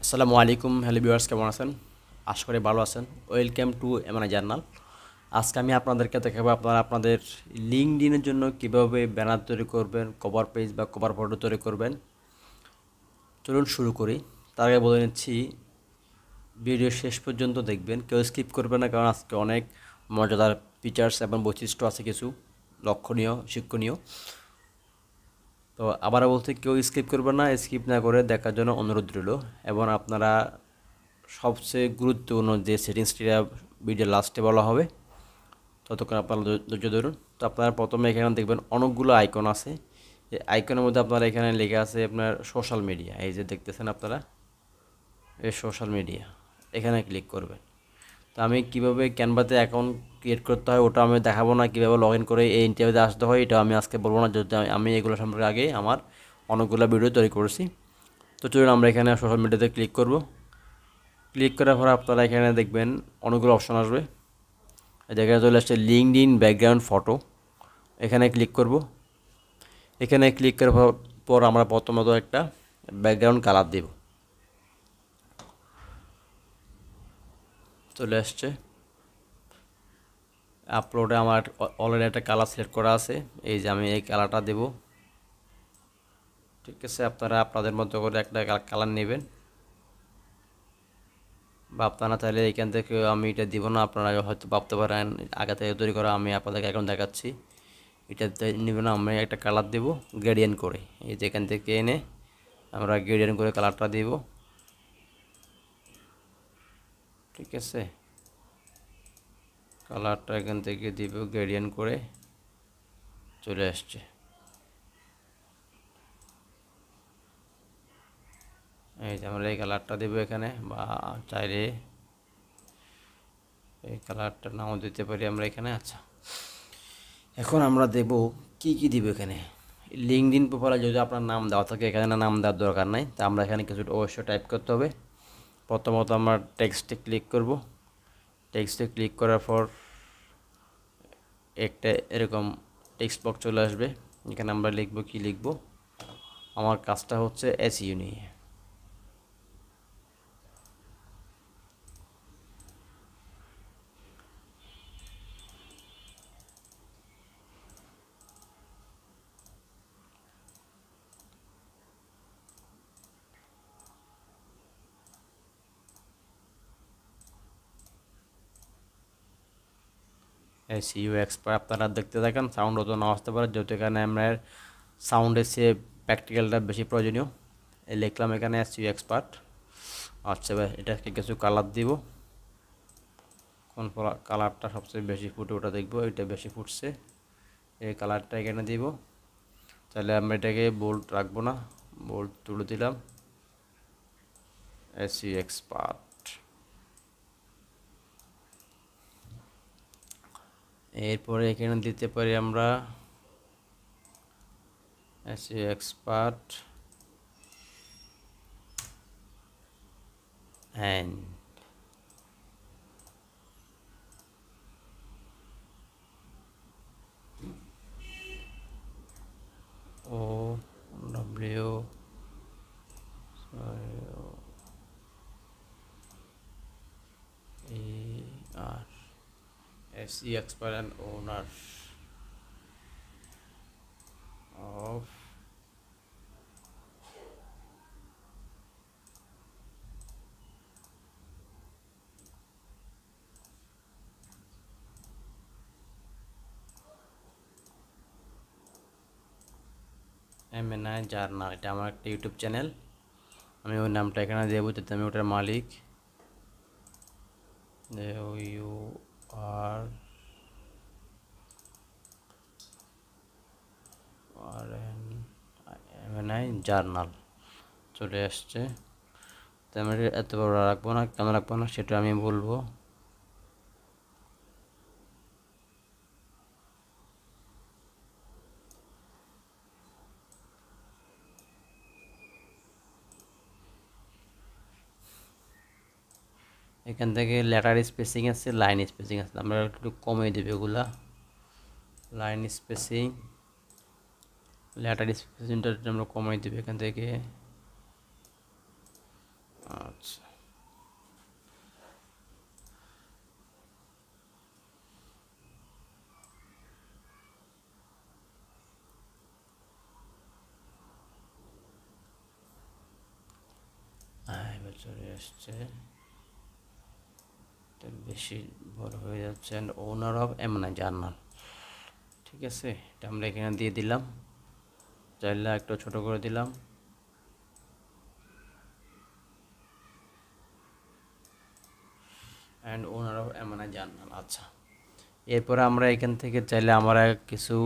আসসালামু আলাইকুম, hello viewers, কেমন আছেন? আশা করি ভালো আছেন। Welcome to MNI journal. আজকে আমি আপনাদেরকে দেখাবো আপনারা আপনাদের লিঙ্কডইনের জন্য কিভাবে ব্যানার তৈরি করবেন, কভার পেজ বা কভার ফটো তৈরি করবেন। চলুন শুরু করি। তার আগে বলে নিচ্ছি, ভিডিও শেষ পর্যন্ত দেখবেন, কেউ স্কিপ করবে না, কারণ আজকে অনেক মজাদার ফিচার্স এবং বৈশিষ্ট্য আছে কিছু লক্ষণীয়, শিক্ষণীয়। তো আবারও বলতে, কেউ স্কিপ করবে না, স্কিপ না করে দেখার জন্য অনুরোধ রইল। এবং আপনারা সবচেয়ে গুরুত্বপূর্ণ যে সেটিংসটা ভিডিও লাস্টে বলা হবে, ততক্ষণ আপনারা ধৈর্য ধরুন। তো আপনারা প্রথমে এখানে দেখবেন অনেকগুলো আইকন আছে। এই আইকনের মধ্যে আপনারা এখানে লেখা আছে আপনার সোশ্যাল মিডিয়া, এই যে দেখতেছেন আপনারা, এই সোশ্যাল মিডিয়া এখানে ক্লিক করবেন। তো আমি কীভাবে ক্যানভাতে অ্যাকাউন্ট ক্রিয়েট করতে হয় ওটা আমি দেখাবো না, কীভাবে লগ ইন করে এই ইন্টারভিউতে আসতে হয় এটা আমি আজকে বলবো না, যদি আমি এগুলো সম্পর্কে আগে আমার অনেকগুলো ভিডিও তৈরি করেছি। তো চলুন আমরা এখানে সোশ্যাল মিডিয়াতে ক্লিক করব। ক্লিক করার পর আপনারা এখানে দেখবেন অনেকগুলো অপশন আসবে। যেখানে চলে আসছে লিঙ্কডইন ব্যাকগ্রাউন্ড ফটো, এখানে ক্লিক করব। এখানে ক্লিক করার পর আমরা প্রথমত একটা ব্যাকগ্রাউন্ড কালার দেব। চলে আসছে আপলোডে, আমার অলরেডি একটা কালার সিলেক্ট করা আছে, এই যে আমি এই কালারটা দেব। ঠিক আছে, আপনারা আপনাদের মতো করে একটা কালার নেবেন, বা আপনারা চাইলে এখান থেকে, আমি এটা দিব না, আপনারা হয়তো ভাবতে পারেন আগে থেকে তৈরি করা, আমি আপনাদেরকে এখন দেখাচ্ছি। এটা নেবেন, আমরা একটা কালার দেব গ্রেডিয়েন্ট করে, এই যে এখান থেকে এনে আমরা গ্রেডিয়েন্ট করে কালারটা দেব। ঠিক আছে, কালারটা এখান থেকে দিব গ্রেডিয়েন্ট করে, চলে আসছে। এই যে আমরা এই কালারটা দেবো এখানে, বা চাইলে এই কালারটা নাও দিতে পারি আমরা এখানে। আচ্ছা, এখন আমরা দেব কি কি দিব এখানে। লিঙ্কডইন প্রোফাইলে যদি আপনার নাম দেওয়া থাকে, এখানে নাম দেওয়ার দরকার নাই, তা আমরা এখানে কিছু অবশ্যই টাইপ করতে হবে। প্রথমত আমরা টেক্সটে ক্লিক করব। টেক্সটে ক্লিক করার পর একটা এরকম টেক্সট বক্স চলে আসবে, এখানে আমরা লিখব, কি লিখব। আমার কাজটা হচ্ছে এসইউ নিয়ে। এসইউ এক্সপার্ট, আপনারা দেখতে থাকেন, সাউন্ড হতো না আসতে পারে, যেহেতু এখানে আমরা সাউন্ডের চেয়ে প্র্যাকটিক্যালটা বেশি প্রয়োজনীয়। লিখলাম এখানে এসইউ এক্সপার্ট। আচ্ছা ভাই, এটাকে কিছু কালার দিব, কোন কালারটা সবচেয়ে বেশি ফুটে ওটা দেখবো, এটা বেশি ফুটছে, এই কালারটা এখানে দিব। তাহলে আমরা এটাকে বোল্ড রাখবো না, বোল্ড তুলে দিলাম, এসইউ এক্সপার্ট। এরপরে এখানে দিতে পারি আমরা SEO expert and O W E R SE expert and owner of MNI journal. এটা আমার একটা ইউটিউব চ্যানেল, আমি ওই নামটা এখানে দেবো, যাতে আমি ওটার মালিক। ইউ আর আর এমএনআই জার্নাল চলে আসছে। তো আমি এত বড় রাখবো না, কেন রাখবো না সেটা আমি বলবো। এখান থেকে লেটার স্পেসিং আছে, লাইন স্পেসিং আছে, আমরা একটু কমিয়ে দেবো এগুলা। লাইন স্পেসিং, লেটার স্পেসিংটা আমরা কমিয়ে দেবো এখান থেকে। চলে আসছে, বেশি বড় হয়ে যাচ্ছে। And owner of MNI journal, ঠিক আছে, এটা আমরা এখানে দিয়ে দিলাম, চাইলে একটু ছোট করে দিলাম। And owner of MNI journal. আচ্ছা, এরপরে আমরা এখান থেকে চাইলে আমরা কিছু,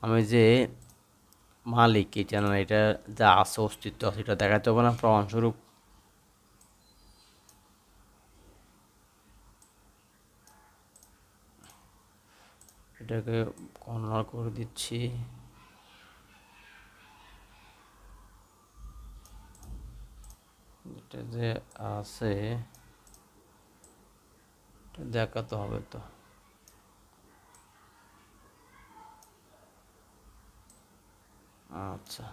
আমি যে মালিক এই চ্যানেল, এটা যা আছে অস্তিত্ব আছে এটা দেখাতে হবে না, প্রমাণস্বরূপ এটাকে কর্নার করে দিচ্ছি। এটা যে আছে এটা দেখাতে হবে তো। আচ্ছা,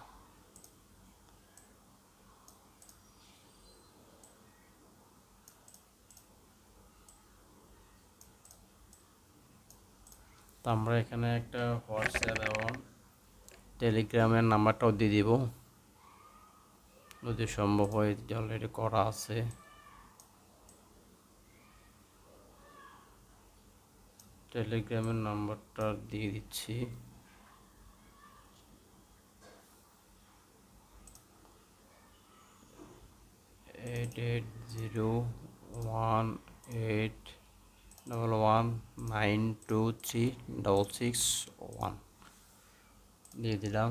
তো আমরা এখানে একটা হোয়াটসঅ্যাপ এবং টেলিগ্রামের নাম্বারটাও দিয়ে দিব, যদি সম্ভব হয়, অলরেডি করা আছে। টেলিগ্রামের নাম্বারটা দিয়ে দিচ্ছি, 880181923661 দিয়ে দিলাম।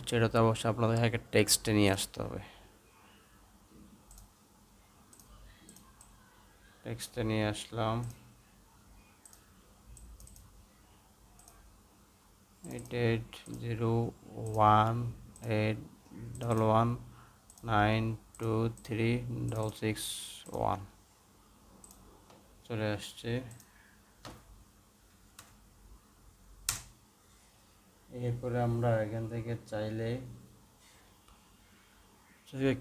সেটাতে অবশ্যই আপনাদের একটা টেক্সটে নিয়ে আসতে হবে, টেক্সটে নিয়ে আসলাম। 880181923661 চলে আসছে। এরপরে আমরা এখান থেকে চাইলে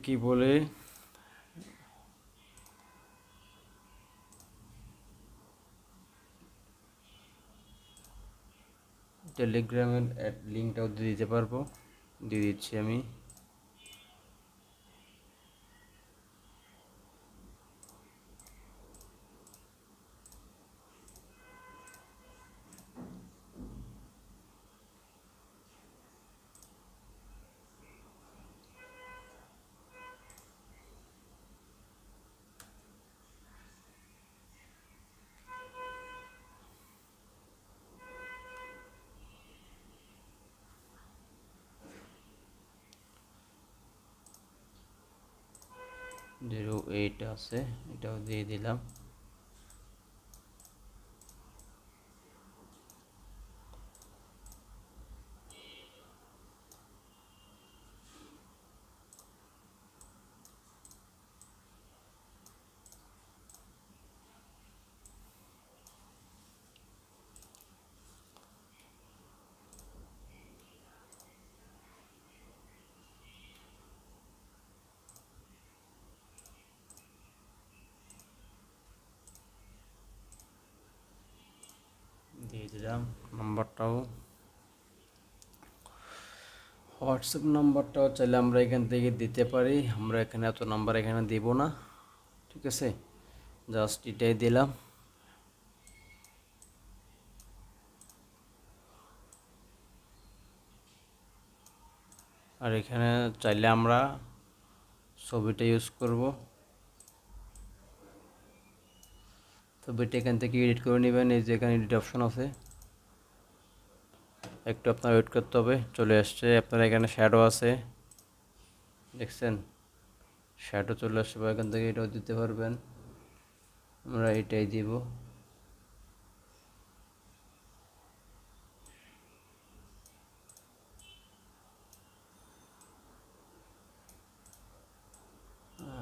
কি বলে টেলিগ্রামের লিঙ্কটাও দিয়ে দিতে পারবো, দিয়ে দিচ্ছি আমি। জিরো এইট আছে, এটাও দিয়ে দিলাম। দিয়ে দিলাম নাম্বারটাও। হোয়াটসঅ্যাপ নাম্বারটাও চাইলে আমরা এখান থেকে দিতে পারি, আমরা এখানে এত নাম্বার এখানে দেব না, ঠিক আছে, জাস্ট এটাই দিলাম। আর এখানে চাইলে আমরা ছবিটা ইউজ করব, ছবিটা এখান থেকে এডিট করে নেবেন। এই যে এখানে এডিট অপশন আছে, একটু আপনার ওয়েট করতে হবে, চলে আসছে। আপনার এখানে শ্যাডো আছে, দেখছেন, শ্যাডো চলে আসছে, বা এখান থেকে এটাও দিতে পারবেন, আমরা এটাই দিব।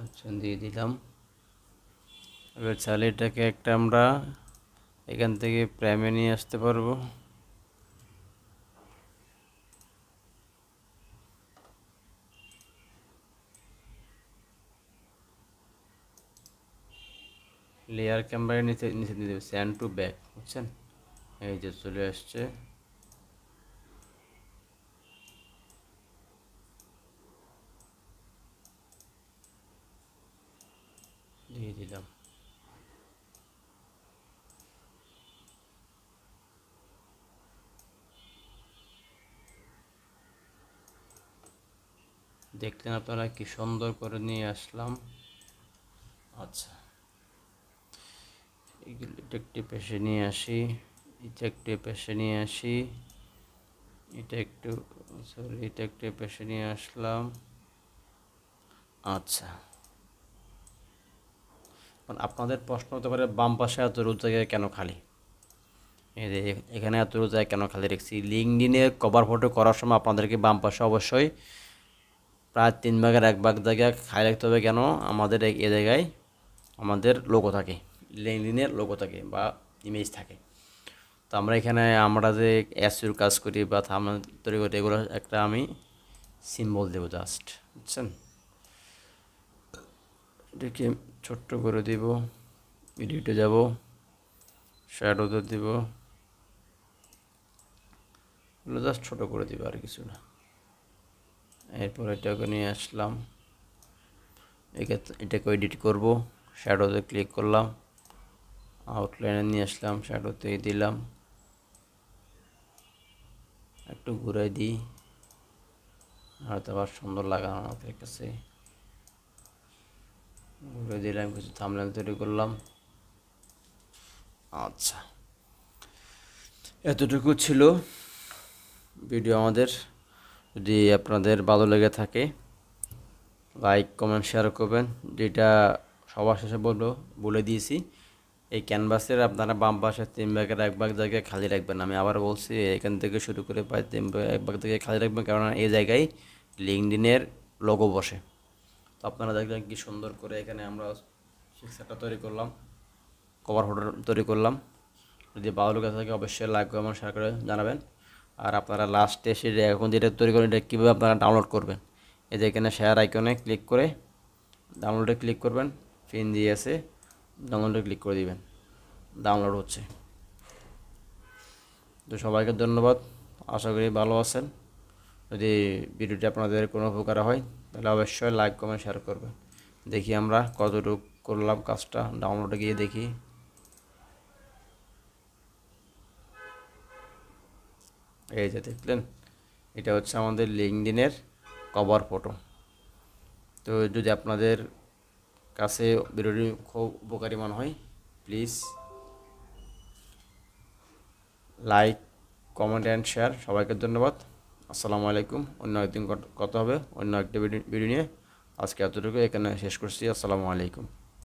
আচ্ছা, দিয়ে দিলাম। এবার চাইলে এটাকে একটা আমরা এখান থেকে প্রাইমে নিয়ে আসতে পারবো। লেয়ার ক্যামেরার নিচে নিচে দিয়ে দেবে, স্যান্ড টু ব্যাক, বুঝছেন, এই যে চলে আসছে। দেখলেন আপনারা কি সুন্দর করে নিয়ে আসলাম। আচ্ছা, এটা একটু পেশে নিয়ে আসি, এটা একটু পেশে নিয়ে আসি, এটা একটু সরি, এটা একটু পেশে নিয়ে আসলাম। আচ্ছা, আপনাদের প্রশ্ন হতে পারে বাম পাশে এত রোদ জায়গায় কেন খালি, এই যে এখানে এত রোদ জায়গায় কেন খালি রেখেছি। লিঙ্কডইনের কভার ফটো করার সময় আপনাদেরকে বাম পাশে অবশ্যই প্রায় 3 ভাগের 1 ভাগ জায়গা খালি রাখতে হবে। কেন? আমাদের এ জায়গায় আমাদের লোগো থাকে, লিঙ্কডইনের লোগো থাকে বা ইমেজ থাকে। তো আমরা যে এসইওর কাজ করি বা থাম্বনেল তৈরি করি, এগুলো একটা আমি সিম্বল দেবো জাস্ট, বুঝছেন। এটাকে ছোট্ট করে দিব, এডিটে যাব, শ্যাডোতে দিব, এগুলো জাস্ট ছোটো করে দিব, আর কিছু না। এরপর এটাকে নিয়ে আসলাম, এটাকে এডিট করব, শ্যাডোতে ক্লিক করলাম, আউটলাইনে নিয়ে আসলাম, শ্যাডোতে দিলাম, একটু ঘুরাই দিই, হয়তো আবার সুন্দর লাগানো আমাদের কাছে। ঘুরে দিলাম, কিছু থাম্বনেল তৈরি করলাম। আচ্ছা, এতটুকু ছিল ভিডিও আমাদের। যদি আপনাদের ভালো লেগে থাকে লাইক কমেন্ট শেয়ার করবেন। যেটা সবার শেষে বলে দিয়েছি, এই ক্যানভাসের আপনারা বাম পাশে 3 ভাগের 1 ভাগ জায়গায় খালি রাখবেন। আমি আবার বলছি, এখান থেকে শুরু করে প্রায় 3 ভাগ 1 ভাগ জায়গায় খালি রাখবেন, কারণ এই জায়গায় লিঙ্কডইনের লোগো বসে। তো আপনারা দেখলেন কি সুন্দর করে এখানে আমরা পিকচারটা তৈরি করলাম, কভার ফটো তৈরি করলাম। যদি ভালো লেগে থাকে অবশ্যই লাইক কমেন্ট শেয়ার করে জানাবেন। আর আপনারা লাস্টে এসে এখন যেটা তৈরি করেন, এটা কীভাবে আপনারা ডাউনলোড করবেন, এই যে এখানে শেয়ার আইকনে ক্লিক করে ডাউনলোডে ক্লিক করবেন, পিন দিয়ে আছে, ডাউনলোডে ক্লিক করে দিবেন, ডাউনলোড হচ্ছে। তো সবাইকে ধন্যবাদ, আশা করি ভালো আছেন। যদি ভিডিওটি আপনাদের কোনো উপকার হয় তাহলে অবশ্যই লাইক কমেন্ট শেয়ার করবেন। দেখি আমরা কতটুকু করলাম কাজটা, ডাউনলোডে গিয়ে দেখি। এই যে দেখলেন, এটা হচ্ছে আমাদের লিঙ্কডইনের কভার ফটো। তো যদি আপনাদের কাছে ভিডিওটি খুব উপকারী মনে হয়, please like comment and share. সবাইকে ধন্যবাদ, আসসালামু আলাইকুম। অন্য একদিন কথা হবে অন্য একটা ভিডিও নিয়ে। আজকে এতটুকু এখানে শেষ করছি, আসসালামু আলাইকুম।